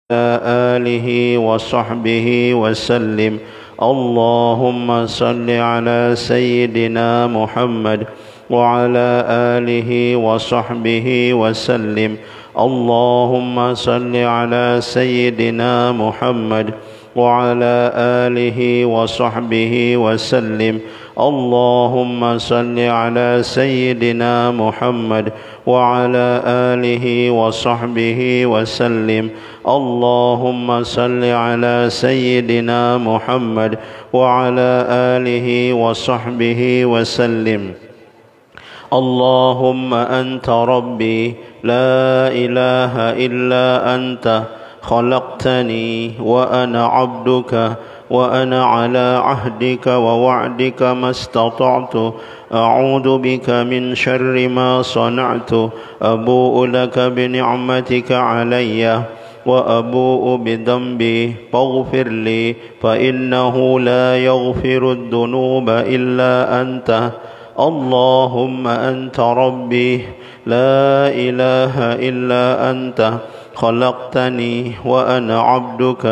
آله وصحبه وسلم. اللهم صل على سيدنا محمد وعلى آله وصحبه وسلم. اللهم صل على سيدنا محمد وعلى آله وصحبه وسلم. اللهم صل على سيدنا محمد وعلى آله وصحبه وسلم. اللهم صل على سيدنا محمد وعلى آله وصحبه وسلم. اللهم أنت ربي لا إله إلا أنت خلقتني وأنا عبدك وأنا على عهدك ووعدك ما استطعت أعوذ بك من شر ما صنعت أبوء لك بنعمتك علي وأبوء بذنبي فاغفر لي فإنه لا يغفر الذنوب إلا أنت. اللهم أنت ربي لا إله إلا أنت خلقتني وأنا عبدك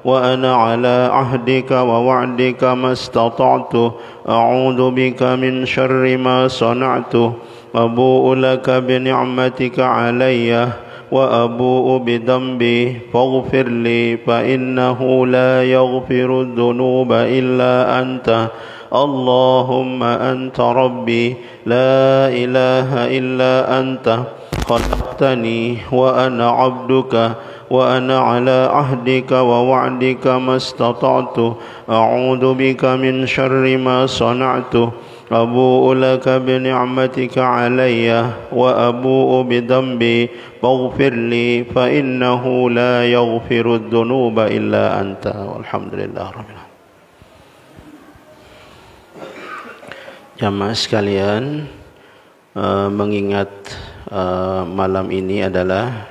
وأنا على عهدك ووعدك ما استطعت أعوذ بك من شر ما صنعت أبوء لك بنعمتك علي وأبوء بذنبي فاغفر لي فإنه لا يغفر الذنوب إلا أنت. اللهم أنت ربي لا إله إلا أنت خلقتني وأنا عبدك وأنا على عهدك ووعدك ما استطعت أعوذ بك من شر ما صنعت أبوء لك بنعمتك علي وأبوء بذنبي فاغفر لي فإنه لا يغفر الذنوب إلا أنت. والحمد لله رب العالمين. Jamaah sekalian, mengingat malam ini adalah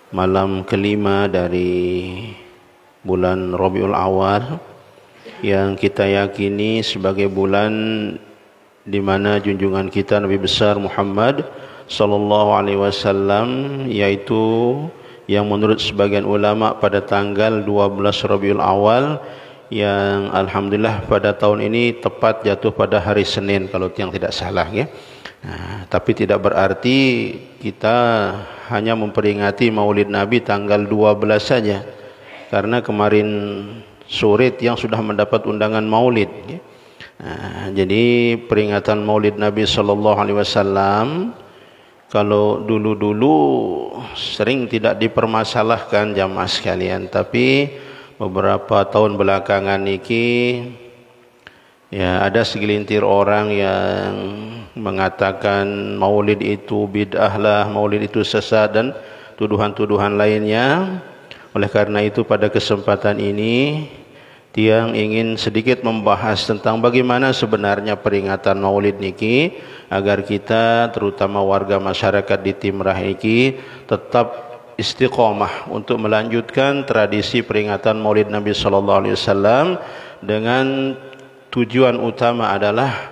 malam kelima dari bulan Rabiul Awal yang kita yakini sebagai bulan di mana junjungan kita Nabi besar Muhammad sallallahu alaihi wasallam, yaitu yang menurut sebagian ulama pada tanggal 12 Rabiul Awal, yang alhamdulillah pada tahun ini tepat jatuh pada hari Senin kalau yang tidak salah ya. Nah, tapi tidak berarti kita hanya memperingati Maulid Nabi tanggal 12 saja, karena kemarin sore yang sudah mendapat undangan Maulid ya. Nah, jadi peringatan Maulid Nabi sallallahu alaihi wasallam kalau dulu-dulu sering tidak dipermasalahkan jamaah sekalian, tapi beberapa tahun belakangan ini ya ada segelintir orang yang mengatakan maulid itu bid'ah lah, maulid itu sesat dan tuduhan-tuduhan lainnya. Oleh karena itu pada kesempatan ini Tiang ingin sedikit membahas tentang bagaimana sebenarnya peringatan maulid niki agar kita terutama warga masyarakat di Timrah niki tetap istiqomah untuk melanjutkan tradisi peringatan Maulid Nabi sallallahu alaihi wasallam dengan tujuan utama adalah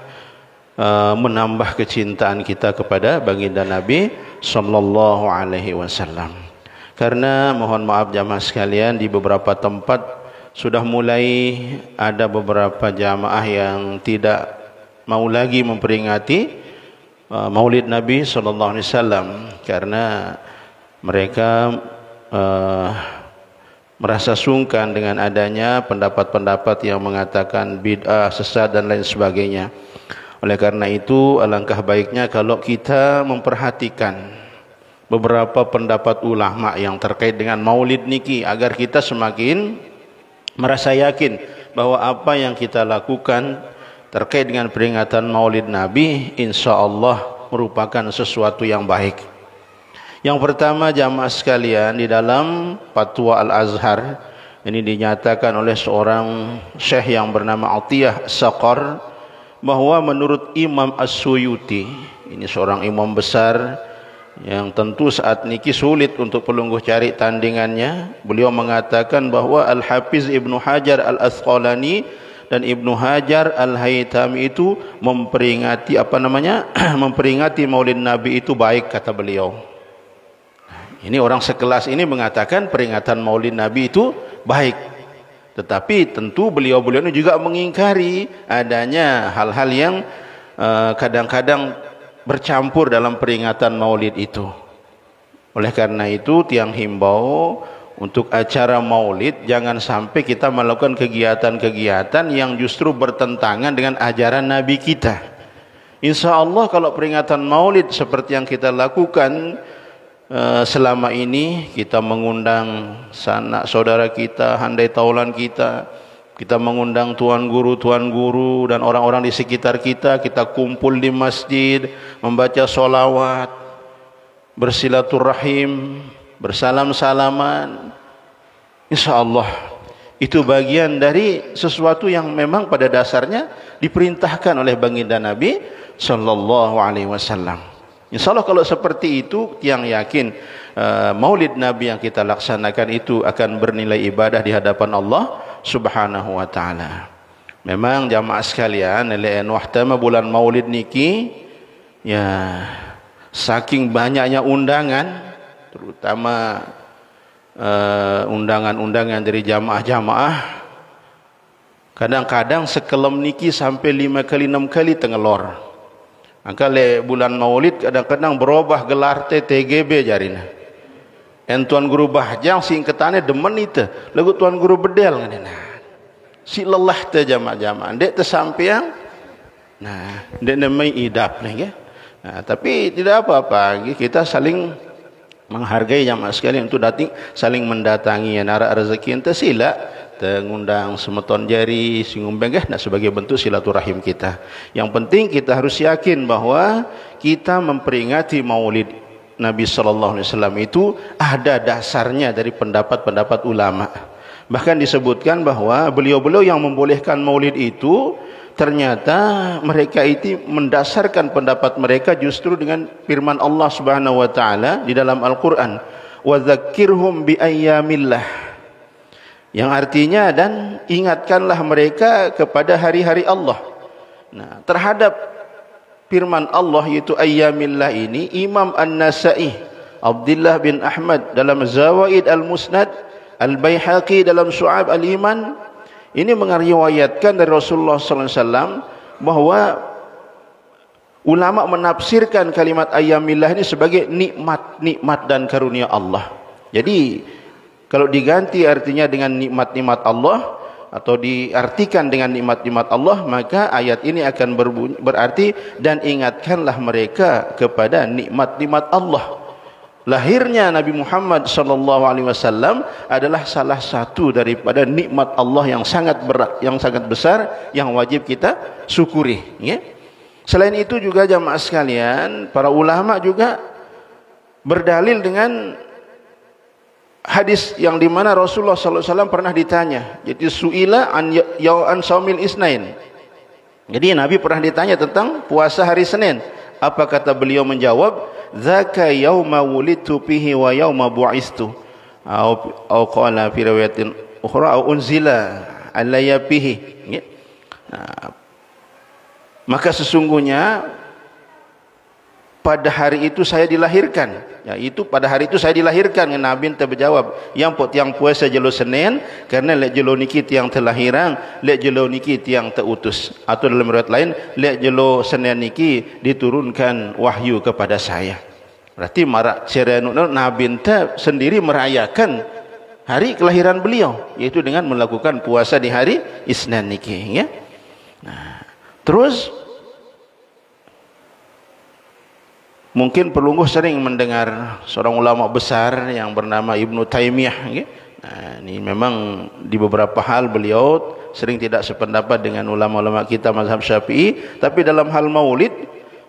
menambah kecintaan kita kepada baginda Nabi sallallahu alaihi wasallam. Karena mohon maaf jamaah sekalian, di beberapa tempat sudah mulai ada beberapa jamaah yang tidak mau lagi memperingati Maulid Nabi sallallahu alaihi wasallam karena mereka merasa sungkan dengan adanya pendapat-pendapat yang mengatakan bid'ah, sesat dan lain sebagainya. Oleh karena itu alangkah baiknya kalau kita memperhatikan beberapa pendapat ulama yang terkait dengan maulid niki agar kita semakin merasa yakin bahwa apa yang kita lakukan terkait dengan peringatan maulid Nabi insyaallah merupakan sesuatu yang baik. Yang pertama jamaah sekalian, di dalam Fatwa Al-Azhar ini dinyatakan oleh seorang syekh yang bernama Atiyah Saqar bahwa menurut Imam As-Suyuti, ini seorang imam besar yang tentu saat niki sulit untuk pelungguh cari tandingannya, beliau mengatakan bahwa Al-Hafiz Ibnu Hajar Al-Asqalani dan Ibnu Hajar Al-Haytami itu memperingati memperingati Maulid Nabi itu baik, kata beliau. Ini orang sekelas ini mengatakan peringatan Maulid Nabi itu baik. Tetapi tentu beliau-beliau ini juga mengingkari adanya hal-hal yang kadang-kadang bercampur dalam peringatan Maulid itu. Oleh karena itu tiang himbau untuk acara Maulid jangan sampai kita melakukan kegiatan-kegiatan yang justru bertentangan dengan ajaran Nabi kita. Insya Allah kalau peringatan Maulid seperti yang kita lakukan selama ini, kita mengundang sanak saudara kita, handai taulan kita, kita mengundang tuan guru dan orang-orang di sekitar kita, kita kumpul di masjid, membaca sholawat, bersilaturahim, bersalam-salaman. Insya Allah itu bagian dari sesuatu yang memang pada dasarnya diperintahkan oleh baginda Nabi Sallallahu Alaihi Wasallam. Insya Allah kalau seperti itu, yang yakin Maulid Nabi yang kita laksanakan itu akan bernilai ibadah di hadapan Allah Subhanahu Wa Taala. Memang jamaah sekalian, nilai wahtama bulan Maulid niki, ya saking banyaknya undangan, terutama undangan-undangan dari jamaah-jamaah, kadang-kadang sekelem niki sampai 5 kali 6 kali tengelor. Maka le bulan Maulid kadang-kadang berubah gelar TGB jarina. Tuan guru bahjang singketannya demen itu. Lagu tuan guru bedel ngadena. Si lelah te jamaah-jamaah. Dek te sampeang. Nah, dek namai idap nih ya. Nah, tapi tidak apa-apa, kita saling menghargai jamaah sekalian untuk datang, saling mendatangi ya, nara rezeki ente sila ngundang semeton jari singumbeng nah sebagai bentuk silaturahim kita. Yang penting kita harus yakin bahwa kita memperingati Maulid Nabi sallallahu alaihi wasallam itu ada dasarnya dari pendapat-pendapat ulama. Bahkan disebutkan bahwa beliau-beliau yang membolehkan Maulid itu ternyata mereka itu mendasarkan pendapat mereka justru dengan firman Allah Subhanahu wa taala di dalam Al-Qur'an, "Wa dzakkirhum bi ayyamillah." Yang artinya, dan ingatkanlah mereka kepada hari-hari Allah. Nah, terhadap firman Allah yaitu ayyamillah ini, Imam An-Nasa'i, Abdullah bin Ahmad dalam Zawaid Al-Musnad, Al-Baihaqi dalam Syu'ab Al-Iman, ini meriwayatkan dari Rasulullah sallallahu alaihi wasallam bahwa ulama menafsirkan kalimat ayyamillah ini sebagai nikmat dan karunia Allah. Jadi kalau diganti artinya dengan nikmat-nikmat Allah atau diartikan dengan nikmat-nikmat Allah, maka ayat ini akan berarti dan ingatkanlah mereka kepada nikmat-nikmat Allah. Lahirnya Nabi Muhammad sallallahu alaihi wasallam adalah salah satu daripada nikmat Allah yang sangat berat, yang sangat besar, yang wajib kita syukuri, ya. Selain itu juga jamaah sekalian, para ulama juga berdalil dengan hadis yang dimana Rasulullah sallallahu alaihi wasallam pernah ditanya, jadi suila an saumil isnain. Jadi Nabi pernah ditanya tentang puasa hari Senin. Apa kata beliau menjawab, "Dzaka yauma wulidtu fihi wa yauma bu'istu." Au qala fi riwayatin ukhra au unzila alayya fihi. Nah, maka sesungguhnya pada hari itu saya dilahirkan, yaitu pada hari itu saya dilahirkan. Nabi ente berjawab, yang puasa jelo Senin karena lek jelo niki tiang terlahiran, lek jelo niki tiang teutus, atau dalam riwayat lain lek jelo Senin niki diturunkan wahyu kepada saya. Berarti marak serenu Nabi ente sendiri merayakan hari kelahiran beliau, yaitu dengan melakukan puasa di hari Isnin niki, ya. Nah, terus mungkin pelungguh sering mendengar seorang ulama besar yang bernama Ibnu Taimiyah. Nah, ini memang di beberapa hal beliau sering tidak sependapat dengan ulama-ulama kita mazhab Syafi'i, tapi dalam hal Maulid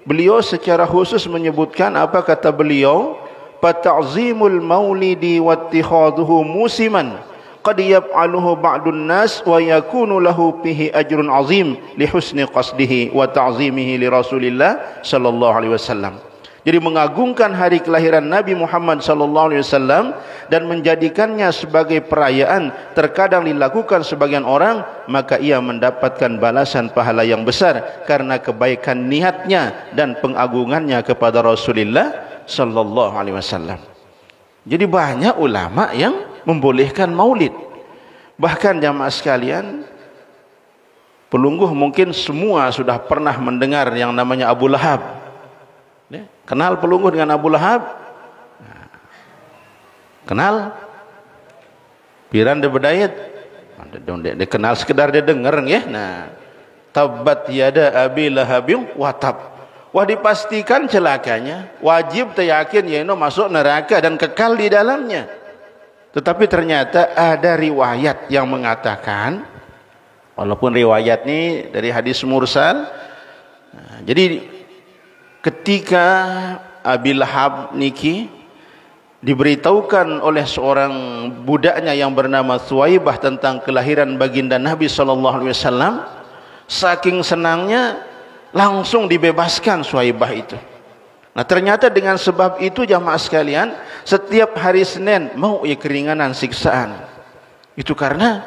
beliau secara khusus menyebutkan, apa kata beliau, "Fata'zimul maulidi wattikhadhuhu musiman qad yaf'aluhu ba'dun nas wa yakunu lahu fihi ajrun 'azim li husni qasdihi wa ta'zimihi li Rasulillah sallallahu alaihi wasallam." Jadi mengagungkan hari kelahiran Nabi Muhammad sallallahu alaihi wasallam dan menjadikannya sebagai perayaan terkadang dilakukan sebagian orang, maka ia mendapatkan balasan pahala yang besar karena kebaikan niatnya dan pengagungannya kepada Rasulullah sallallahu alaihi wasallam. Jadi banyak ulama yang membolehkan maulid. Bahkan jamaah sekalian, pelungguh mungkin semua sudah pernah mendengar yang namanya Abu Lahab. Kenal pelungguh dengan Abu Lahab? Kenal? Piran de bedayat? Dia kenal sekedar dia dengar ya. Nah, tabbat yada abi lahabin wa tab. Wah, dipastikan celakanya, wajib teryakin yaitu masuk neraka dan kekal di dalamnya. Tetapi ternyata ada riwayat yang mengatakan, walaupun riwayat ini dari hadis mursal, jadi ketika Abi Lahab niki diberitahukan oleh seorang budaknya yang bernama Thuwaibah tentang kelahiran baginda Nabi SAW, saking senangnya langsung dibebaskan Thuwaibah itu. Nah, ternyata dengan sebab itu jamaah sekalian, setiap hari Senin mau keringanan siksaan. Itu karena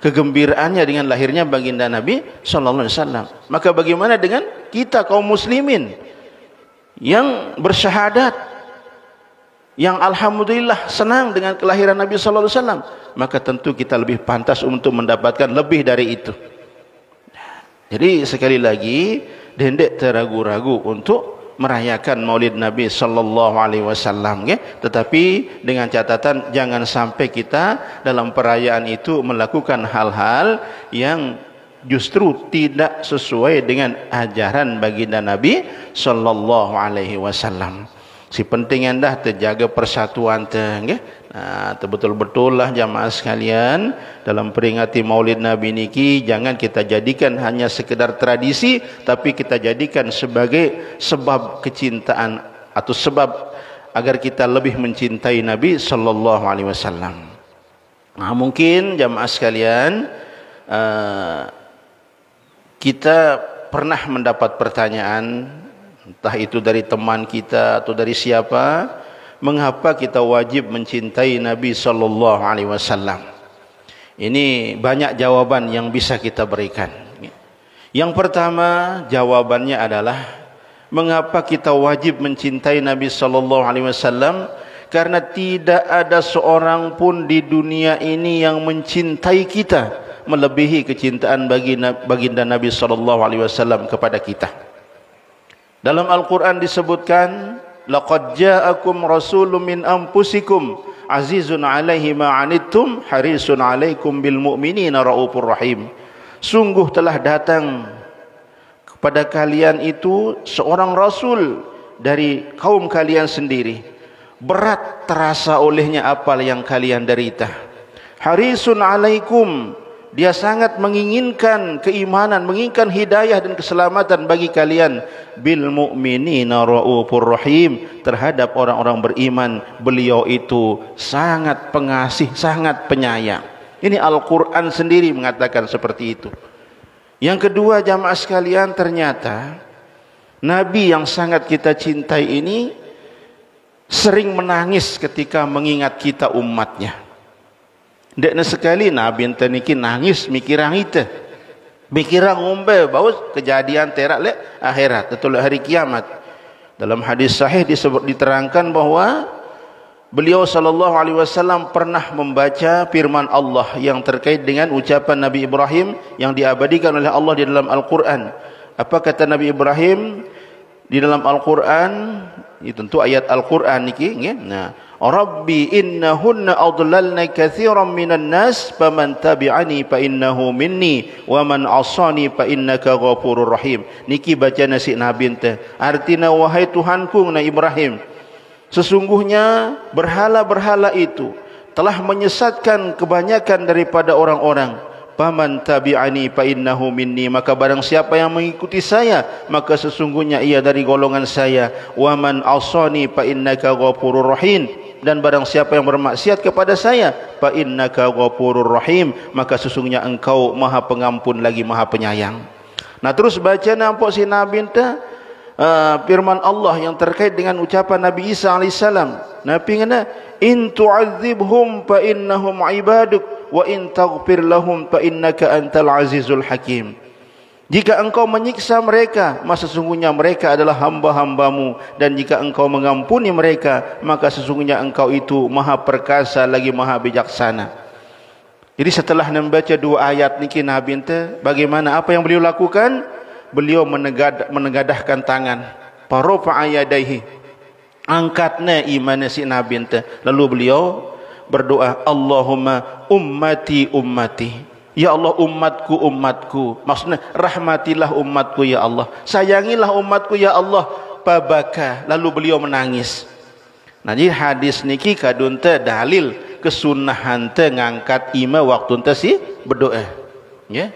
kegembiraannya dengan lahirnya baginda Nabi SAW. Maka bagaimana dengan kita kaum muslimin yang bersyahadat, yang alhamdulillah senang dengan kelahiran Nabi SAW, maka tentu kita lebih pantas untuk mendapatkan lebih dari itu. Jadi sekali lagi, dendek teragu-ragu untuk merayakan Maulid Nabi sallallahu alaihi wasallam, ya. Tetapi dengan catatan jangan sampai kita dalam perayaan itu melakukan hal-hal yang justru tidak sesuai dengan ajaran baginda Nabi sallallahu alaihi wasallam. Si penting dah terjaga persatuan teh, ya. Nah, betul-betul lah jamaah sekalian, dalam peringati Maulid Nabi niki jangan kita jadikan hanya sekedar tradisi, tapi kita jadikan sebagai sebab kecintaan atau sebab agar kita lebih mencintai Nabi sallallahu alaihi wasallam. Nah, mungkin jamaah sekalian, kita pernah mendapat pertanyaan, entah itu dari teman kita atau dari siapa, mengapa kita wajib mencintai Nabi sallallahu alaihi wasallam? Ini banyak jawaban yang bisa kita berikan. Yang pertama, jawabannya adalah mengapa kita wajib mencintai Nabi sallallahu alaihi wasallam? Karena tidak ada seorang pun di dunia ini yang mencintai kita melebihi kecintaan baginda Nabi sallallahu alaihi wasallam kepada kita. Dalam Al-Quran disebutkan, laqad ja'akum rasulun min anfusikum azizun 'alaihi ma 'anittum harisun 'alaikum bil mu'minina raufur rahim. Sungguh telah datang kepada kalian itu seorang rasul dari kaum kalian sendiri, berat terasa olehnya apa yang kalian derita. Harisun 'alaikum, dia sangat menginginkan keimanan, menginginkan hidayah dan keselamatan bagi kalian. Bil mu'minina raufur rahim, terhadap orang-orang beriman beliau itu sangat pengasih, sangat penyayang. Ini Al-Quran sendiri mengatakan seperti itu. Yang kedua jamaah sekalian, ternyata Nabi yang sangat kita cintai ini sering menangis ketika mengingat kita umatnya. Dekna sekali Nabi ente niki nangis mikirang ite, mikirang ngombe baus kejadian terak le akhirat, betul hari kiamat. Dalam hadis sahih diterangkan bahwa beliau sallallahu alaihi wasallam pernah membaca firman Allah yang terkait dengan ucapan Nabi Ibrahim yang diabadikan oleh Allah di dalam Al-Quran. Apa kata Nabi Ibrahim di dalam Al-Quran? Itu tentu ayat Al-Quran niki, nggih. Nah, Rabbi innahunna adlalna katsiran minan nas faman tabi'ani fa innahu minni wa man 'asani fa innaka ghafurur rahim. Niki baca nasi Nabi teh. Artinya, wahai Tuhanku na Ibrahim, sesungguhnya berhala-berhala itu telah menyesatkan kebanyakan daripada orang-orang. Faman tabi'ani fa innahu minni, maka barang siapa yang mengikuti saya maka sesungguhnya ia dari golongan saya. Wa man 'asani fa innaka ghafurur rahim, dan barang siapa yang bermaksiat kepada saya fa innaka ghafurur rahim, maka sesungguhnya engkau maha pengampun lagi maha penyayang. Nah, terus baca nampak si Nabi enta firman Allah yang terkait dengan ucapan Nabi Isa alaihissalam. Nabi ngana, in tu'adzibhum fa innahum ibaduk wa in taghfir lahum fa innaka antal azizul hakim. Jika engkau menyiksa mereka, maka sesungguhnya mereka adalah hamba-hambamu, dan jika engkau mengampuni mereka, maka sesungguhnya engkau itu maha perkasa lagi maha bijaksana. Jadi setelah membaca dua ayat niki Nabi ente, bagaimana apa yang beliau lakukan? Beliau menegadahkan tangan, parafa'a yadaihi, angkatnya iman si Nabi ente, lalu beliau berdoa, Allahumma ummati ummati, ya Allah umatku umatku, maksudnya rahmatilah umatku ya Allah, sayangilah umatku ya Allah. Pabaka, lalu beliau menangis. Nah, jadi hadis niki kadun teh dalil kesunahan teh ngangkat ima waktu teh si berdoa, ya.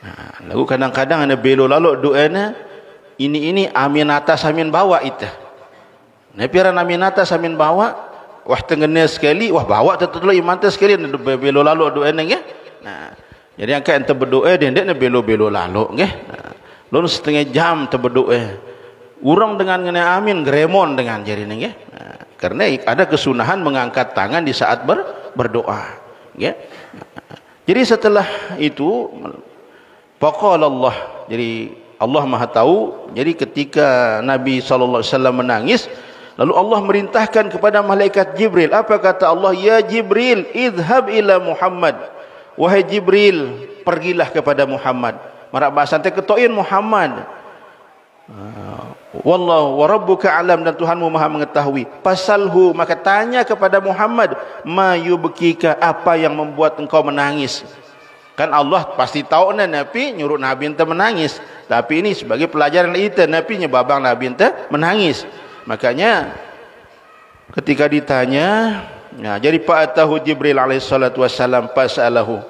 Nah, lalu kadang-kadang ada belo lalu doanya ini amin atas amin bawah itu. Nah, piaran amin atas amin bawah, wah tengene sekali, wah bawa tetap iman teh sekali belo lalu doanya, ya. Nah, jadi angkat ente berdoa dan dia belo-belo lalu, nggih. Nah, lalu setengah jam ente berdoa. Urang dengan ngene amin gremon dengan jari nggih. Nah, karena ada kesunahan mengangkat tangan di saat berdoa, nggih. Nah, jadi setelah itu faqala Allah, jadi Allah Maha tahu. Jadi ketika Nabi sallallahu alaihi wasallam menangis, lalu Allah merintahkan kepada malaikat Jibril. Apa kata Allah? Ya Jibril, idhab ila Muhammad. Wahai Jibril, pergilah kepada Muhammad. Marak bahasa teh ketoin Muhammad. Wallahu wa rabbuka alam, dan Tuhanmu Maha mengetahui. Pasalhu, maka tanya kepada Muhammad, ma yubkika, apa yang membuat engkau menangis. Kan Allah pasti tahu Nabi nyuruh Nabi ente menangis. Tapi ini sebagai pelajaran kita, Nabi nyebabang Nabi ente menangis. Makanya ketika ditanya, nah, jadi fa'atahu Jibril alaihissalatu wassalam fas'alahu.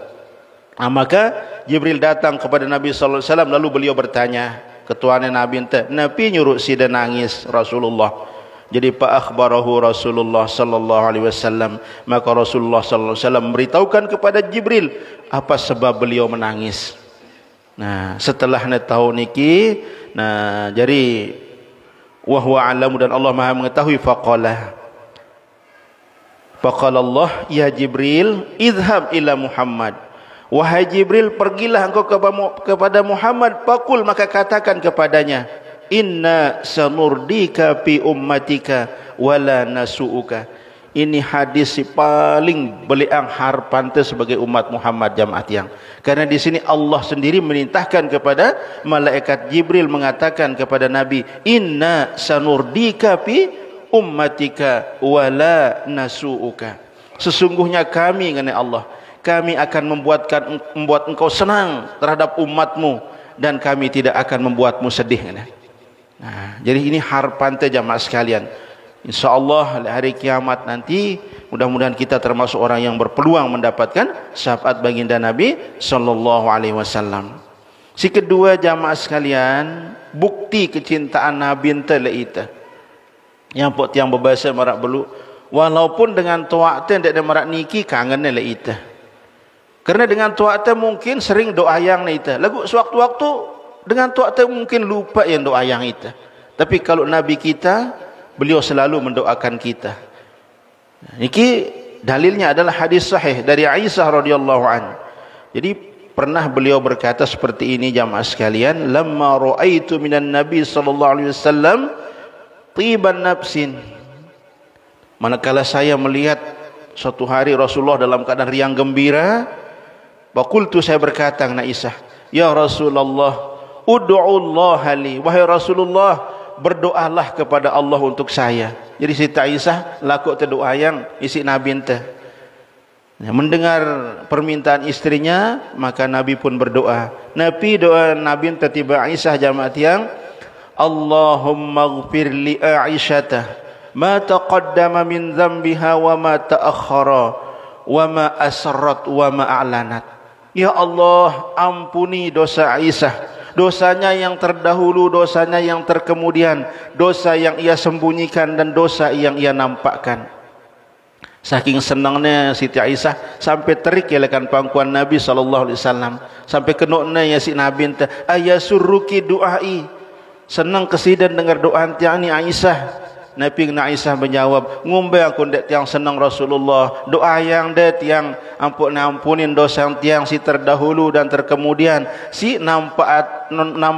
Nah, maka Jibril datang kepada Nabi sallallahu alaihi wasallam, lalu beliau bertanya, ketuanya Nabi ente, Nabi nyuruh sida nangis Rasulullah. Jadi fa akhbarahu Rasulullah sallallahu alaihi wasallam, maka Rasulullah sallallahu alaihi wasallam memberitahukan kepada Jibril apa sebab beliau menangis. Nah, setelah tahu niki, nah jadi wa huwa alamu, dan Allah Maha mengetahui, faqala Allah, ya Jibril, idhab ila Muhammad. Wahai Jibril, pergilah engkau kepada Muhammad. Faqul, maka katakan kepadanya, inna sanurdika fi ummatika wala nasu'uka. Ini hadis si paling beliang harapan sebagai umat Muhammad jamaat yang. Karena di sini Allah sendiri merintahkan kepada malaikat Jibril mengatakan kepada Nabi, inna sanurdika fi ummatika wala nasu'uka. Sesungguhnya kami, ngene Allah, kami akan membuat engkau senang terhadap umatmu, dan kami tidak akan membuatmu sedih. Nah, jadi ini harapan jamaah sekalian. InsyaAllah hari kiamat nanti mudah-mudahan kita termasuk orang yang berpeluang mendapatkan syafaat baginda Nabi sallallahu alaihi wasallam. Si kedua jamaah sekalian, bukti kecintaan Nabi ente leita. Yang pot yang berbahasa marak belu, walaupun dengan tuakte ndak ada marak niki kangen leita. Karena dengan tuakte mungkin sering doa yang leita. Lagu sewaktu-waktu dengan tuakte mungkin lupa yang doa yang itu. Tapi kalau Nabi kita, beliau selalu mendoakan kita. Niki dalilnya adalah hadis sahih dari Aisyah radhiyallahu an. Jadi pernah beliau berkata seperti ini jamaah sekalian, lamma ra'aitu minan nabi sallallahu alaihi wasallam tiban nafsin. Manakala saya melihat suatu hari Rasulullah dalam keadaan riang gembira, faqultu, saya berkata kepada Aisyah, ya Rasulullah, ud'ullaha li, wahai Rasulullah, berdoalah kepada Allah untuk saya. Jadi Siti Aisyah laku doa yang isi Nabi ente. Mendengar permintaan istrinya, maka Nabi pun berdoa. Nabi doa Nabi ente tiba Aisyah jamaat yang, Allahumma ighfir li Aisyata ma taqaddama min dhanbiha wa ma ta'akhkhara wa ma asrat wa ma a'lanat. Ya Allah, ampuni dosa Aisyah, dosanya yang terdahulu, dosanya yang terkemudian, dosa yang ia sembunyikan dan dosa yang ia nampakkan. Saking senangnya Siti Aisyah sampai terik yalakan pangkuan Nabi sallallahu alaihi wasallam, sampai kenokna ya si Nabi ente, ayasurruki du'ai, senang kesiden dengar doa tiang ni Aisyah. Nabi kena Aisyah menjawab, ngumbe aku ndak tiang senang Rasulullah, doa yang det yang ampunin dosa yang tiang si terdahulu dan terkemudian, si nampak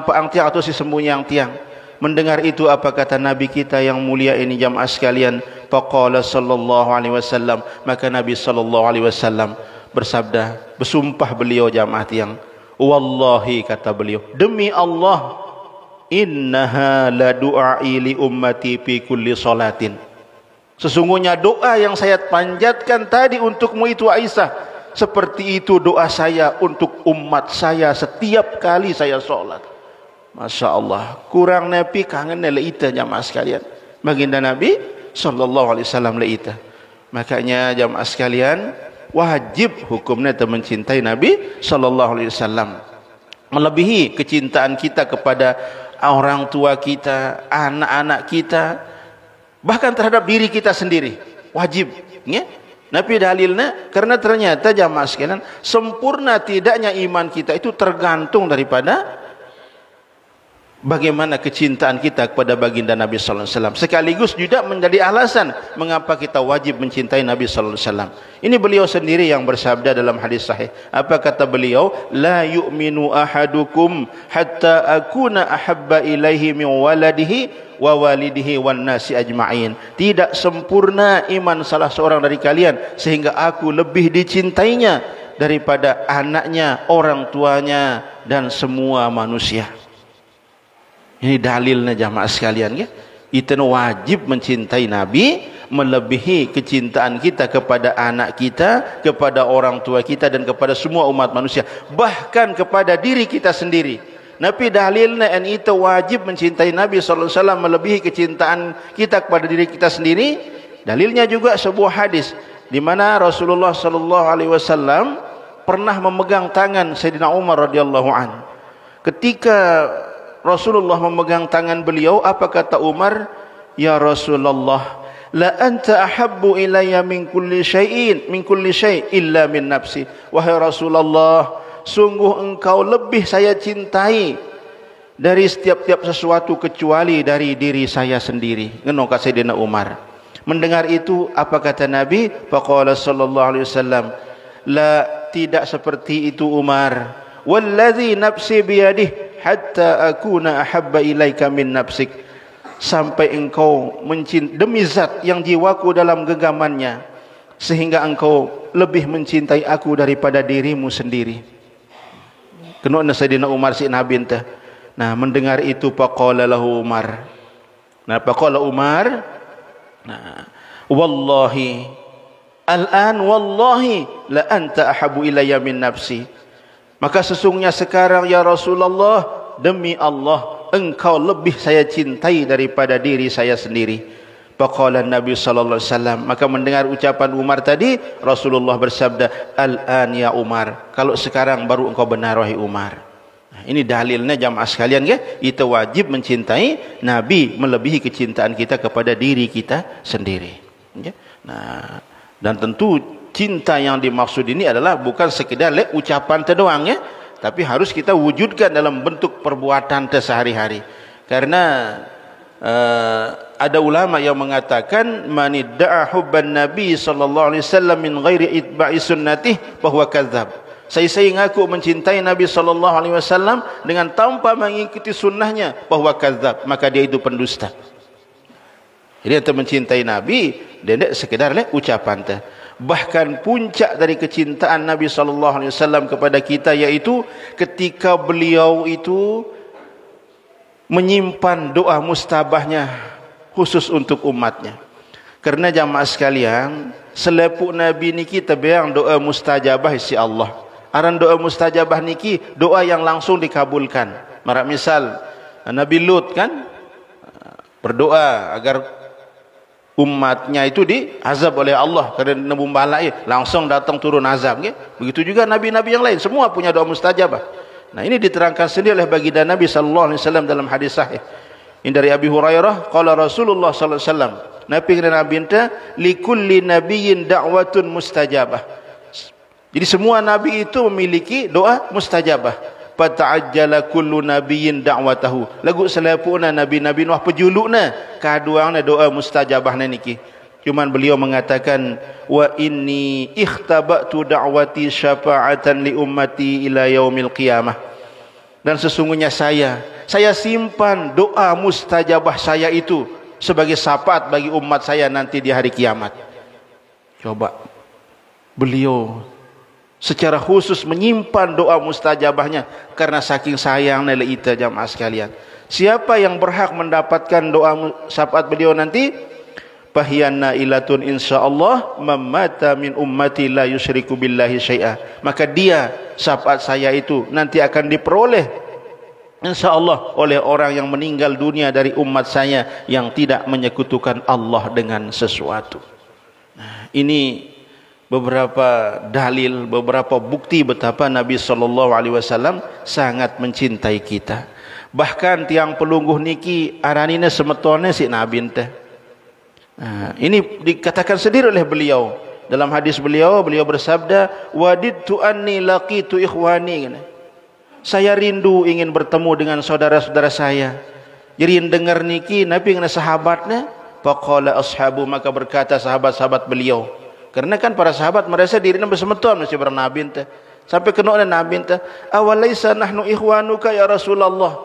ang tiang atau si sembunyi yang tiang. Mendengar itu apa kata Nabi kita yang mulia ini jamaah sekalian? Faqala sallallahu alaihi wasallam, maka Nabi sallallahu alaihi wasallam bersabda, bersumpah beliau jamaah tiang, wallahi kata beliau, demi Allah, innaha la du'ai li ummati fi kulli salatin. Sesungguhnya doa yang saya panjatkan tadi untukmu itu Aisyah, seperti itu doa saya untuk umat saya setiap kali saya solat. Masya Allah, kurang Nabi kangen leita jamaah sekalian. Baginda Nabi sallallahu alaihi wasallam leita. Makanya jamaah sekalian, wajib hukumnya kita mencintai Nabi sallallahu alaihi wasallam, melebihi kecintaan kita kepada orang tua kita, anak-anak kita, bahkan terhadap diri kita sendiri. Wajib ya? Nabi dalilnya karena ternyata jamaah sekalian, sempurna tidaknya iman kita itu tergantung daripada bagaimana kecintaan kita kepada baginda Nabi sallallahu alaihi wasallam, sekaligus juga menjadi alasan mengapa kita wajib mencintai Nabi sallallahu alaihi wasallam. Ini beliau sendiri yang bersabda dalam hadis sahih. Apa kata beliau? La yu'minu ahadukum hatta akuna ahabba ilaihi min waladihi wa walidihi wan nasi ajma'in. Tidak sempurna iman salah seorang dari kalian sehingga aku lebih dicintainya daripada anaknya, orang tuanya dan semua manusia. Ini dalilnya jamaah sekalian ya. Kita wajib mencintai Nabi melebihi kecintaan kita kepada anak kita, kepada orang tua kita dan kepada semua umat manusia, bahkan kepada diri kita sendiri. Nabi dalilnya dan itu wajib mencintai Nabi sallallahu alaihi wasallam melebihi kecintaan kita kepada diri kita sendiri. Dalilnya juga sebuah hadis di mana Rasulullah sallallahu alaihi wasallam pernah memegang tangan Sayyidina Umar radhiyallahu an. Ketika Rasulullah memegang tangan beliau, apa kata Umar? Ya Rasulullah, la anta ahabbu ilayya min kulli syai' illa min nafsi. Wahai Rasulullah, sungguh engkau lebih saya cintai dari setiap sesuatu kecuali dari diri saya sendiri. Ngono kata Sayyidina Umar. Mendengar itu apa kata Nabi? Faqala sallallahu alaihi wasallam, la, tidak seperti itu Umar. Wallazi nafsi biyadihi hatta akuna ahabba ilaika min nafsik, sampai engkau mencintai, demi zat yang jiwaku dalam genggamannya, sehingga engkau lebih mencintai aku daripada dirimu sendiri. Kenapa Sayyidina Umar si Nabi entah. Nah, mendengar itu faqala lahu Umar. Nah, faqala Umar, nah, wallahi al-an wallahi la anta ahabbu ilayya min nafsi. Maka sesungguhnya sekarang ya Rasulullah, demi Allah engkau lebih saya cintai daripada diri saya sendiri. Faqala Nabi sallallahu alaihi wasallam, maka mendengar ucapan Umar tadi, Rasulullah bersabda, al-an ya Umar, kalau sekarang baru engkau benar wahai Umar. Nah, ini dalilnya jamaah sekalian ya, kita wajib mencintai Nabi melebihi kecintaan kita kepada diri kita sendiri ya. Nah, dan tentu cinta yang dimaksud ini adalah bukan sekedar ucapan terdoang ya, tapi harus kita wujudkan dalam bentuk perbuatan sehari-hari. Karena ada ulama yang mengatakan man idda'a hubban nabi sallallahu alaihi wasallam min ghairi itba'i sunnatih bahwa kadzab. Saya ngaku mencintai Nabi sallallahu alaihi wasallam dengan tanpa mengikuti sunnahnya, bahwa kadzab, maka dia itu pendusta. Jadi untuk mencintai Nabi tidak sekedar ucapan teh. Bahkan puncak dari kecintaan Nabi sallallahu alaihi wasallam kepada kita yaitu ketika beliau itu menyimpan doa mustabahnya khusus untuk umatnya. Karena jamaah sekalian, selepuk Nabi niki tebeang doa mustajabah si Allah. Aran doa mustajabah niki doa yang langsung dikabulkan. Marak misal Nabi Lut kan berdoa agar umatnya itu diazab oleh Allah kerana nebumbalai, langsung datang turun azab ya. Begitu juga nabi-nabi yang lain semua punya doa mustajabah. Nah, ini diterangkan sendiri oleh baginda Nabi sallallahu alaihi wasallam dalam hadis sahih. Ini dari Abi Hurairah, qala Rasulullah sallallahu alaihi wasallam, Nabi kena Nabi enta likulli nabiyyin da'watun mustajabah. Jadi semua nabi itu memiliki doa mustajabah. fata'ajjala kullu nabiyyin da'watahu. Lagu selepuna nabi-nabi Nuh pejulukna kaduangna doa mustajabahna niki. Cuman beliau mengatakan, wa inni ikhtabatu da'wati syafa'atan li ummati ila yaumil qiyamah. Dan sesungguhnya saya simpan doa mustajabah saya itu sebagai syafaat bagi umat saya nanti di hari kiamat. Coba beliau secara khusus menyimpan doa mustajabahnya karena saking sayangnya kita jamaah sekalian. Siapa yang berhak mendapatkan doa syafaat beliau nanti? Fahiyanna ilatun insyaallah mamata min ummati la yusyriku billahi syai'a. Maka dia syafaat saya itu nanti akan diperoleh insyaallah oleh orang yang meninggal dunia dari umat saya yang tidak menyekutukan Allah dengan sesuatu. Nah, ini beberapa dalil, beberapa bukti betapa Nabi SAW sangat mencintai kita. Bahkan tiang pelungguh niki aranina semetone si Nabi teh. Nah, ini dikatakan sendiri oleh beliau. Dalam hadis beliau bersabda, wadidtu anni laqitu ikhwani. Saya rindu ingin bertemu dengan saudara-saudara saya. Jadi dengar niki Nabi dengan sahabatnya, faqala ashabu, maka berkata sahabat-sahabat beliau. Karena kan para sahabat merasa dirinya bersemeton masih bernabi teh. Sampai kena oleh Nabi teh, awalaisa nahnu ikhwanuka ya Rasulullah.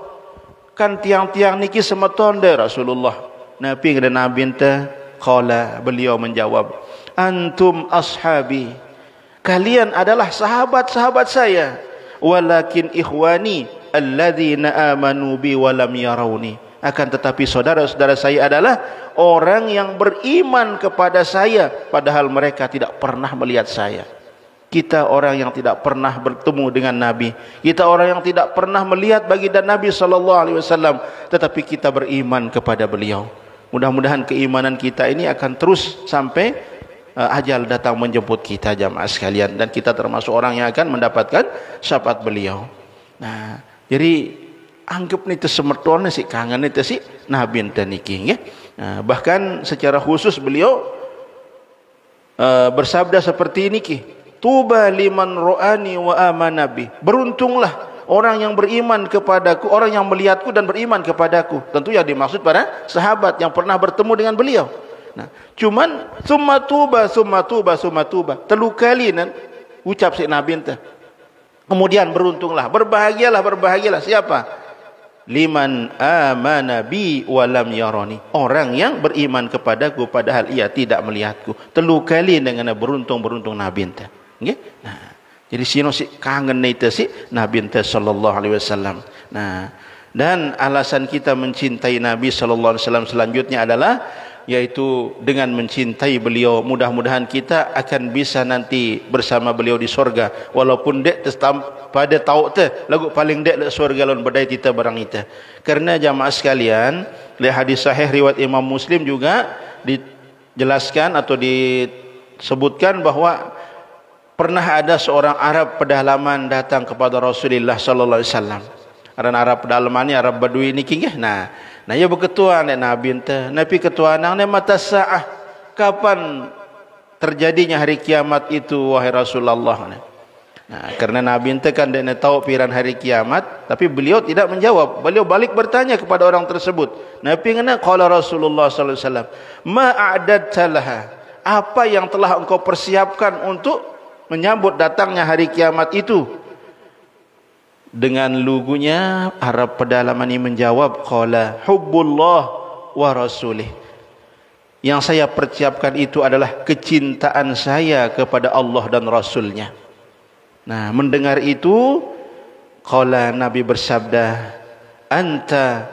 Kan tiang-tiang niki semeton deh Rasulullah. Nabi dengan Nabi teh qala, beliau menjawab, antum ashabi, kalian adalah sahabat-sahabat saya, walakin ikhwani alladzina amanu bi wa lam yarawni, akan tetapi saudara-saudara saya adalah orang yang beriman kepada saya padahal mereka tidak pernah melihat saya. Kita orang yang tidak pernah bertemu dengan Nabi, kita orang yang tidak pernah melihat baginda Nabi SAW, tetapi kita beriman kepada beliau. Mudah-mudahan keimanan kita ini akan terus sampai ajal datang menjemput kita jamaah sekalian, dan kita termasuk orang yang akan mendapatkan syafaat beliau. Nah, jadi anggap nih semertone si kangen itu si Nabi niki ya. Nah, bahkan secara khusus beliau bersabda seperti ini ki, tuba liman ro'ani wa amanabi, beruntunglah orang yang beriman kepadaku, orang yang melihatku dan beriman kepadaku. Tentu yang dimaksud para sahabat yang pernah bertemu dengan beliau. Nah, cuman summa tuba, telu kali nan ucap si Nabi ente. Kemudian beruntunglah, berbahagialah siapa? Liman amana bi wa lam yarani, orang yang beriman kepadaku padahal ia tidak melihatku. Telu kali dengan beruntung Nabi ente. Nggih? Nah, jadi sino si kangen itu si Nabi sallallahu alaihi wasallam. Nah, dan alasan kita mencintai Nabi sallallahu alaihi wasallam selanjutnya adalah yaitu dengan mencintai beliau, mudah-mudahan kita akan bisa nanti bersama beliau di surga, walaupun dek pada tahu teh lagu paling dek surga lawan badai kita barang kita. Karena jamaah sekalian, lihat hadis sahih riwayat Imam Muslim juga dijelaskan atau disebutkan bahwa pernah ada seorang Arab pedalaman datang kepada Rasulullah sallallahu alaihi wasallam. Orang Arab pedalamannya Arab Badui niki nggih. Nah, ya berketua nek Nabi teh. Nabi ketua nang ne mata saah. Kapan terjadinya hari kiamat itu wahai Rasulullah? Nah, karena Nabi teh kan dia tahu piran hari kiamat, tapi beliau tidak menjawab. Beliau balik bertanya kepada orang tersebut. Nabi ngena qala Rasulullah sallallahu alaihi wasallam, "Ma a'dadta laha?" Apa yang telah engkau persiapkan untuk menyambut datangnya hari kiamat itu? Dengan lugunya Arab pedalaman ini menjawab, qala hubbullah wa rasulih. Yang saya persiapkan itu adalah kecintaan saya kepada Allah dan Rasulnya. Nah, mendengar itu qala, Nabi bersabda, anta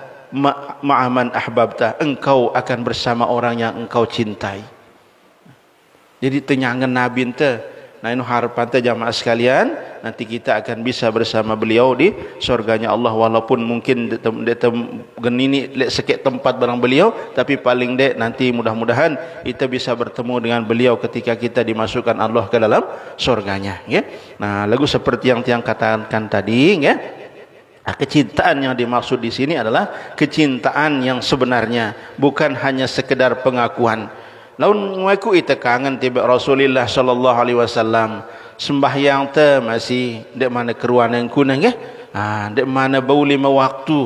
ma'aman ahbabta, engkau akan bersama orang yang engkau cintai. Jadi tenyangan Nabi ente. Nah, ini harapan jamaah sekalian, nanti kita akan bisa bersama beliau di surganya Allah, walaupun mungkin genini sekit tempat barang beliau, tapi paling dek nanti mudah-mudahan kita bisa bertemu dengan beliau ketika kita dimasukkan Allah ke dalam surganya ya. Nah, lagu seperti yang tiang katakan tadi ya. Nah, kecintaan yang dimaksud di sini adalah kecintaan yang sebenarnya, bukan hanya sekedar pengakuan. Laun ngaku ite kangen tiba Rasulullah sallallahu alaihi wasallam, sembahyang te masih dek mana keruanan kunang ya. Dek mana bau 5 waktu.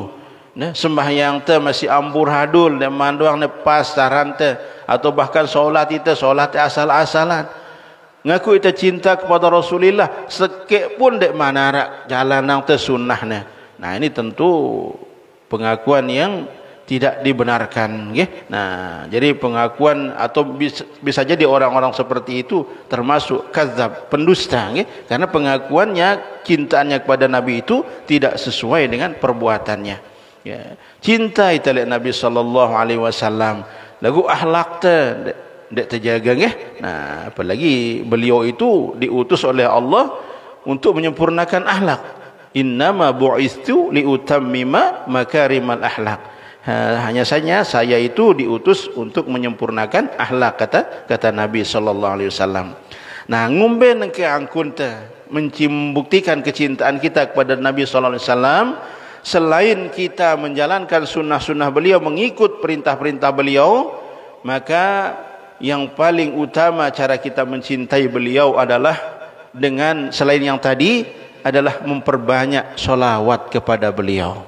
Nah, sembahyang te masih ambur hadul, dek manduang nepas saran te, atau bahkan solat kita solat asal-asalan. Ngaku kita cinta kepada Rasulullah, sekek pun dek mana rak jalan nang te sunnahnya. Nah, ini tentu pengakuan yang tidak dibenarkan, nggih. Nah, jadi pengakuan atau bisa jadi orang-orang seperti itu termasuk kadzab, pendusta, nggih. Karena pengakuannya, cintaannya kepada Nabi itu tidak sesuai dengan perbuatannya. Ya, cinta itu lihat Nabi sallallahu alaihi wasallam. Lagu akhlak dek terjaga, nggih. Nah, apalagi beliau itu diutus oleh Allah untuk menyempurnakan akhlak. Innama bu'istu liutammima makarimal akhlak. Hanya saja saya itu diutus untuk menyempurnakan akhlak, kata Nabi sallallahu alaihi wasallam. Nah, ngumbe nengke angkun te membuktikan kecintaan kita kepada Nabi sallallahu alaihi wasallam, selain kita menjalankan sunnah-sunnah beliau, mengikut perintah-perintah beliau, maka yang paling utama cara kita mencintai beliau adalah dengan selain yang tadi adalah memperbanyak sholawat kepada beliau.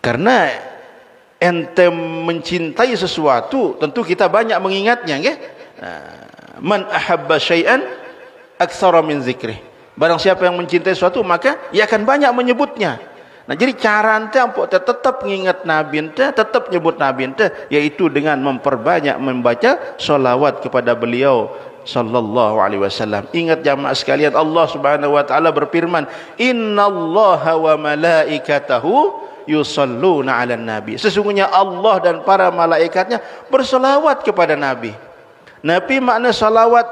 Karena ente mencintai sesuatu, tentu kita banyak mengingatnya, nggih. Man ahabba syai'an aktsara min zikrih. Barang siapa yang mencintai sesuatu, maka ia akan banyak menyebutnya. Nah, jadi cara ente ampuk tetap mengingat Nabi ente, tetap nyebut Nabi ente, yaitu dengan memperbanyak membaca sholawat kepada beliau sallallahu alaihi wasallam. Ingat jamaah sekalian, Allah Subhanahu wa taala berfirman, "Innallaha wa malaikatahu yusalluna 'alan nabi." Sesungguhnya Allah dan para malaikatnya berselawat kepada Nabi. Nabi makna salawat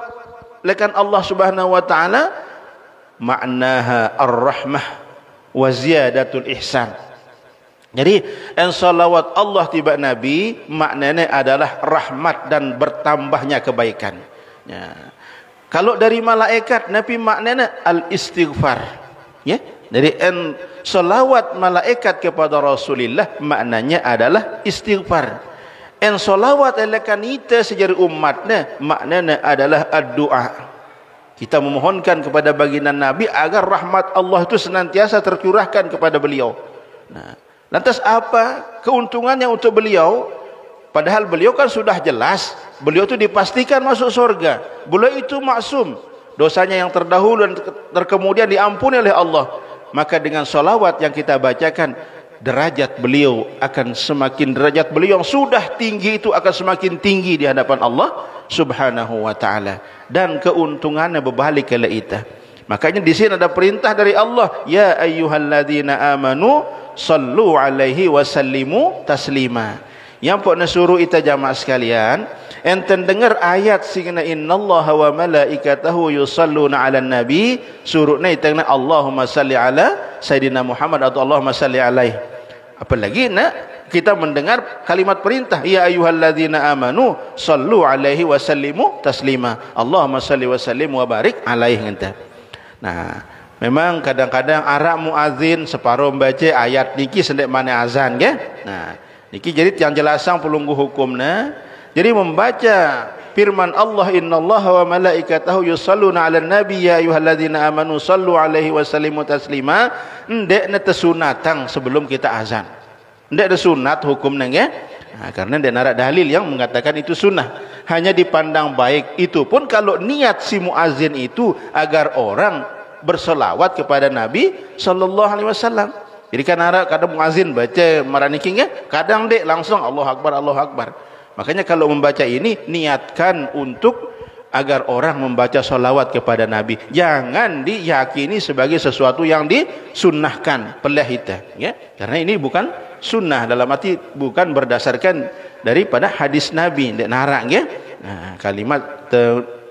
lekan Allah Subhanahu wa taala, maknaha ar-rahmah wa ziyadatul ihsan. Jadi salawat Allah tiba Nabi maknanya adalah rahmat dan bertambahnya kebaikan. Ya. Kalau dari malaikat, Nabi maknanya al-istighfar. Ya. Jadi salawat malaikat kepada Rasulullah maknanya adalah istighfar. Salawat elekan kita sejari umatnya maknanya adalah ad-doa. Kita memohonkan kepada baginda Nabi agar rahmat Allah itu senantiasa tercurahkan kepada beliau. Nah, lantas apa keuntungannya untuk beliau? Padahal beliau kan sudah jelas, beliau itu dipastikan masuk surga. Beliau itu maksum, dosanya yang terdahulu dan terkemudian diampuni oleh Allah. Maka dengan salawat yang kita bacakan, derajat beliau akan semakin, derajat beliau yang sudah tinggi itu akan semakin tinggi di hadapan Allah Subhanahu wa taala, dan keuntungannya berbalik ke kita. Makanya di sini ada perintah dari Allah, ya ayyuhalladzina amanu sallu alaihi wasallimu taslima. Yang pok nasuruh kita jamaah sekalian, enten dengar ayat singna innallaha wa malaikatahu yusalluna 'alan nabi, surutna itana Allahumma salli ala sayidina Muhammad atau Allahumma salli alaihi. Apalagi nak kita mendengar kalimat perintah, ya ayyuhalladzina amanu sallu alaihi wasallimu taslima. Allahumma salli wa sallim wa barik alaihi ngenta. Nah, memang kadang-kadang arak muazin separuh membaca ayat niki sendek mana azan, nggih. Nah, niki jadi yang jelasang pelunggu hukumnya. Jadi membaca firman Allah, innallaha wa malaikatahu yusalluna 'alan nabi ya ayyuhalladzina amanu sallu alaihi wa sallimu taslima, ndekna tesunatang sebelum kita azan. Ndek ada sunat hukumnya, nggih. Nah, karena ndek narak dalil yang mengatakan itu sunnah. Hanya dipandang baik, itu pun kalau niat si muazin itu agar orang berselawat kepada Nabi sallallahu alaihi wasallam. Jadi kan narak kadang muazin baca maraniki, nggih, kadang dek langsung Allahu akbar Allahu akbar. Makanya kalau membaca ini niatkan untuk agar orang membaca salawat kepada Nabi. Jangan diyakini sebagai sesuatu yang disunnahkan pelah kita, ya. Karena ini bukan sunnah, dalam arti bukan berdasarkan daripada hadis Nabi, ndek narak, ya. Nah, kalimat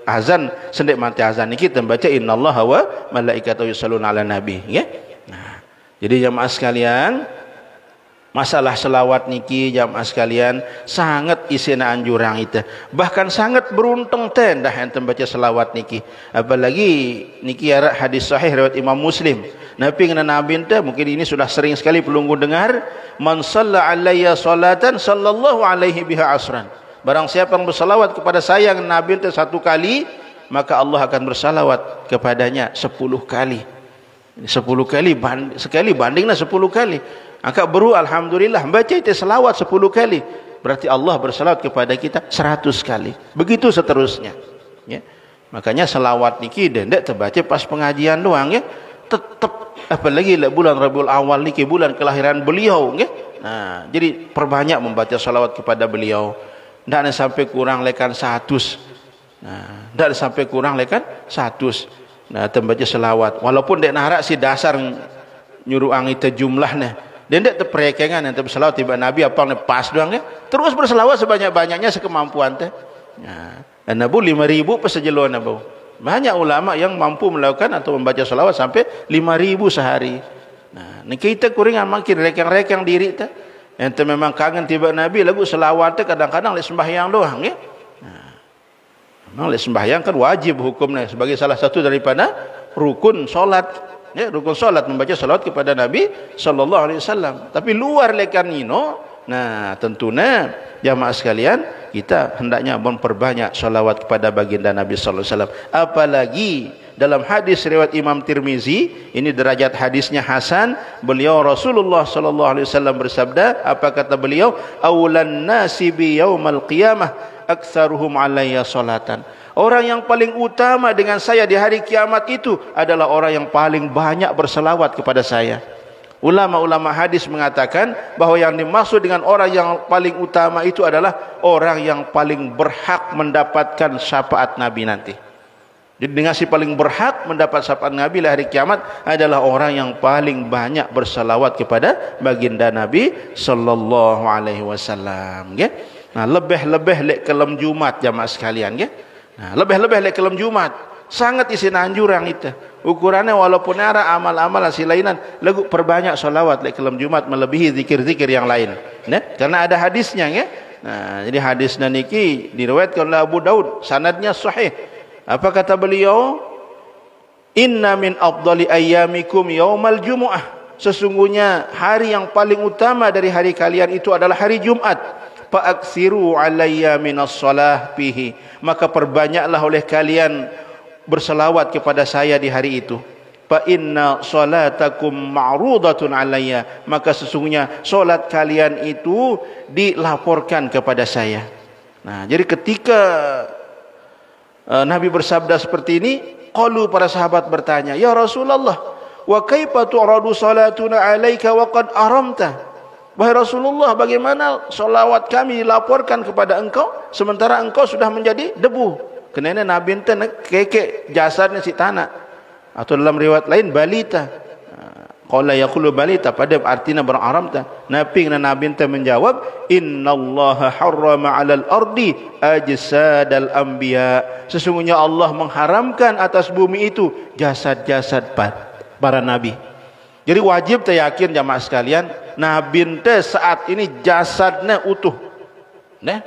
azan sendek mati azan ini kita baca innallaha wa malaikatahu yusalluna 'alan nabi, ya. Nah, jadi jamaah sekalian, masalah selawat niki jamaah sekalian sangat isina anjurang itu. Bahkan sangat beruntung tendah enten baca selawat niki. Apalagi niki ada hadis sahih riwayat Imam Muslim. Nabi ngena Nabi ente mungkin ini sudah sering sekali pelunggu dengar, man shalla alayya salatan sallallahu alaihi biha asran. Barang siapa yang berselawat kepada saya Nabi ente 1 kali, maka Allah akan bersalawat kepadanya 10 kali. 10 kali sekali bandinglah 10 kali. Angkat beru alhamdulillah baca itu selawat 10 kali. Berarti Allah berselawat kepada kita 100 kali. Begitu seterusnya. Ya. Makanya selawat niki ndak terbaca pas pengajian doang ya. Tetap apalagi bulan Rabiul Awal niki bulan kelahiran beliau ya. Nah, jadi perbanyak membaca selawat kepada beliau. Ndak sampai kurang lekan 100. Nah, ndak sampai kurang lekan 100. Nah, tembaca selawat. Walaupun dek narak si dasar nyuruh ang itu jumlahnya. Dan dek terperekengan yang berselawat tiba Nabi apa nih pas doang ya. Terus berselawat sebanyak-banyaknya sekemampuan teh. Nah, dan nabu 5.000 pesejeluan nabu. Banyak ulama yang mampu melakukan atau membaca selawat sampai 5.000 sehari. Nah, ni kita kuringan makin rekeng-rekeng diri teh. Ente memang kangen tiba Nabi lagu selawat teh kadang-kadang lek sembahyang doang ya. Memang sembahyang kan wajib hukumnya sebagai salah satu daripada rukun solat. Ya, rukun solat membaca salawat kepada Nabi sallallahu alaihi wasallam. Tapi luar lekan nino, nah tentunya jamaah sekalian kita hendaknya memperbanyak salawat kepada baginda Nabi sallallahu alaihi wasallam. Apalagi dalam hadis riwayat Imam Tirmizi, ini derajat hadisnya hasan, beliau Rasulullah sallallahu alaihi wasallam bersabda, apa kata beliau? Aulan nasi bi yaumal qiyamah aktsaruhum alayya salatan. Orang yang paling utama dengan saya di hari kiamat itu adalah orang yang paling banyak berselawat kepada saya. Ulama-ulama hadis mengatakan bahwa yang dimaksud dengan orang yang paling utama itu adalah orang yang paling berhak mendapatkan syafaat Nabi nanti. Jadi dengan si paling berhak mendapat syafaat Nabi di hari kiamat adalah orang yang paling banyak berselawat kepada baginda Nabi sallallahu alaihi wasallam. Nah, lebih-lebih lek kelem Jumat jamaah sekalian ya. Nah, lebih-lebih lek kelem Jumat. Sangat isi anjuran itu. Ukurannya walaupun ada amal-amal silainan, lagu perbanyak selawat lek kelem Jumat melebihi zikir-zikir yang lain. Nah, karena ada hadisnya ya. Nah, jadi hadisnya niki diriwayatkan oleh Abu Daud, sanadnya sahih. Apa kata beliau? Inna min afdali ayyamikum yaumal jumu'ah. Sesungguhnya hari yang paling utama dari hari kalian itu adalah hari Jumat. Fa'aksiru alayya minas salah fihi. Maka perbanyaklah oleh kalian berselawat kepada saya di hari itu. Fa inna salatakum ma'rudatun alayya. Maka sesungguhnya solat kalian itu dilaporkan kepada saya. Nah, jadi ketika Nabi bersabda seperti ini, qalu para sahabat bertanya, ya Rasulullah, wa kaifa tu'radu salatuna alayka wa qad aramta? Wahai Rasulullah, bagaimana solawat kami dilaporkan kepada engkau sementara engkau sudah menjadi debu? Kenapa Nabi ente keke jasadnya si tanah, atau dalam riwayat lain balita. Qala yaqulu balita, pada artinya beraramta. Nabi ente menjawab, innallaha harrama 'alal ardi ajsadal anbiya. Sesungguhnya Allah mengharamkan atas bumi itu jasad-jasad para nabi. Jadi wajib kita yakin jamaah sekalian, Nabi ente saat ini jasadnya utuh. Nah,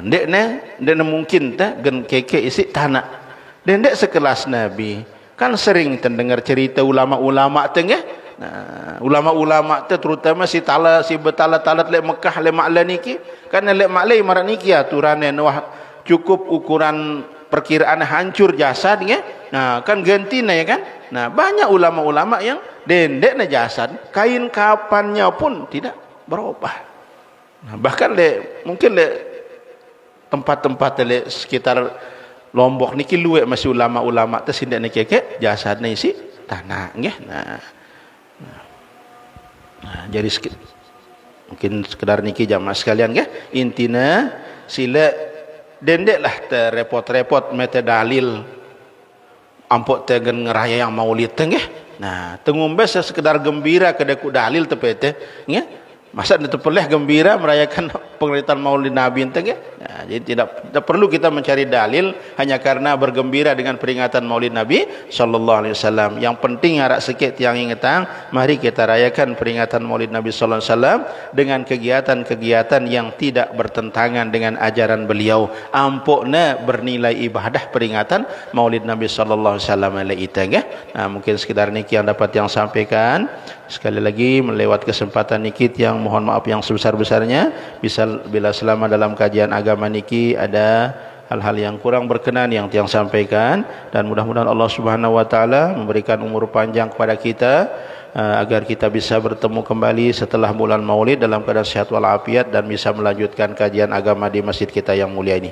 ndek mungkin teh gen keke isi tanah. Dan ndek sekelas Nabi. Kan sering terdengar cerita ulama-ulama teh ya. Nah, ulama-ulama teh terutama si betala-talat lek Mekah lek Makla niki, kan lek Makla imarat niki aturannya wah cukup ukuran perkiraan hancur jasad ya. Nah, kan gantinya ya kan. Nah, banyak ulama-ulama yang dendeknya jasad, kain kapannya pun tidak berubah. Nah, bahkan mungkin tempat-tempat sekitar Lombok niki luwe masih ulama-ulama teh sindek keke jasadnya isi tanah nggih. Nah, jadi mungkin sekedar niki jamaah sekalian nggih. Intina sila dendeklah teh repot-repot mete dalil ampok tegen ngeraya yang maulid teh nggih. Nah, tengumbe sekedar gembira kedeku dalil tepete nggih. Masa ditepeleh gembira merayakan pengeritan maulid Nabi teh nggih. Nah, jadi tidak perlu kita mencari dalil hanya karena bergembira dengan peringatan maulid Nabi sallallahu alaihi wasallam. Yang penting arak sikit yang ingetang, mari kita rayakan peringatan maulid Nabi sallallahu alaihi wasallam dengan kegiatan-kegiatan yang tidak bertentangan dengan ajaran beliau. Ampokna bernilai ibadah peringatan maulid Nabi sallallahu alaihi wasallam itu nggih. Nah, mungkin sekedar niki yang dapat yang sampaikan. Sekali lagi melewat kesempatan niki yang mohon maaf yang sebesar-besarnya. Bila selama dalam kajian agama niki ada hal-hal yang kurang berkenan yang tiang sampaikan, dan mudah-mudahan Allah Subhanahu wa taala memberikan umur panjang kepada kita agar kita bisa bertemu kembali setelah bulan Maulid dalam keadaan sehat walafiat dan bisa melanjutkan kajian agama di masjid kita yang mulia ini.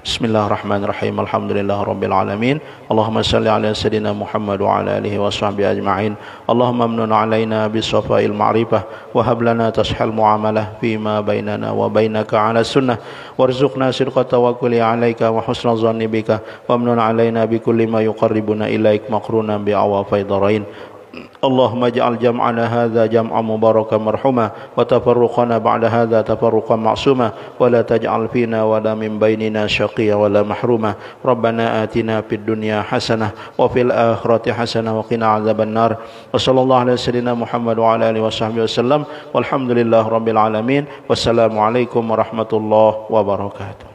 Bismillahirrahmanirrahim. Alhamdulillahirabbil alamin. Allahumma shalli ala sayidina Muhammad wa ala alihi washabbihi ajma'in. Allahumma amnun alaina bisafa'il ma'rifah wa hab lana tashhal muamalah fima bainana wa bainaka ala sunnah warzuqna sidqa tawakkuli alayka wa husna dhanni bika wa amnun alaina bikulli ma yuqarribuna ilaik maqrunan bi awafai darain. Allahumma ja'al jam'ana hadza jam'an mubarakan marhuma wa tafarruqana ba'da hadza tafarruqan ma'suma wa la taj'al fina wa la min bainina syaqiyya wa la mahruma. Rabbana atina fid dunya hasanah wa fil akhirati hasanah wa qina adzabannar. Wa sallallahu ala sayyidina Muhammad wa ala alihi washabbihi wasallam walhamdulillahirabbil alamin. Wassalamu alaikum warahmatullahi wabarakatuh.